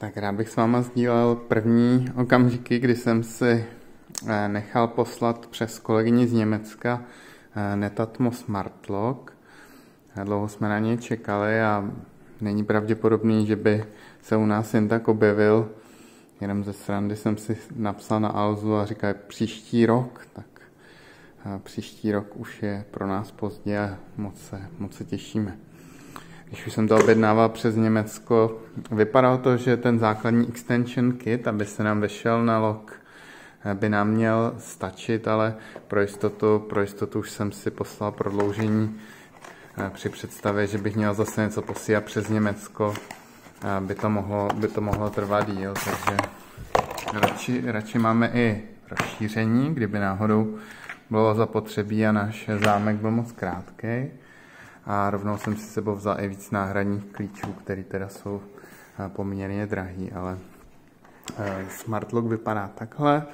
Tak rád bych s váma sdílel první okamžiky, kdy jsem si nechal poslat přes kolegyni z Německa Netatmo Smart Lock. Dlouho jsme na něj čekali a není pravděpodobný, že by se u nás jen tak objevil. Jenom ze srandy jsem si napsal na Alzu a říkal příští rok, tak příští rok už je pro nás pozdě a moc se těšíme. Když už jsem to objednával přes Německo, vypadalo to, že ten základní extension kit, aby se nám vešel na lock, by nám měl stačit, ale pro jistotu už jsem si poslal prodloužení při představě, že bych měl zase něco posílat přes Německo, by to mohlo trvat díl, takže radši máme i rozšíření, kdyby náhodou bylo zapotřebí a náš zámek byl moc krátký. A rovnou jsem si sebou vzal i víc náhradních klíčů, které teda jsou poměrně drahý, ale Smart Lock vypadá takhle.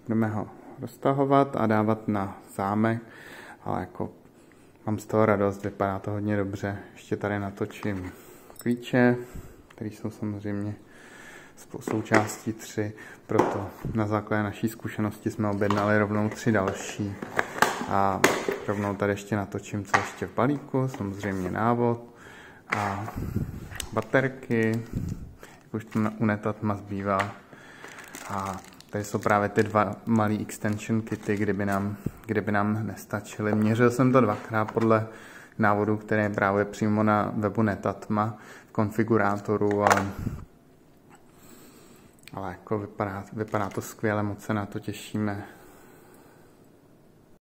Budeme ho roztahovat a dávat na zámek, ale jako mám z toho radost, vypadá to hodně dobře. Ještě tady natočím klíče, které jsou samozřejmě součástí 3, proto na základě naší zkušenosti jsme objednali rovnou 3 další. A rovnou tady ještě natočím, co ještě v balíku, samozřejmě návod a baterky, jak už to u Netatma zbývá. A tady jsou právě ty 2 malý extension kity, kdyby nám nestačily. Měřil jsem to 2krát podle návodu, který je právě přímo na webu Netatma v konfigurátoru, ale jako vypadá to skvěle, moc se na to těšíme.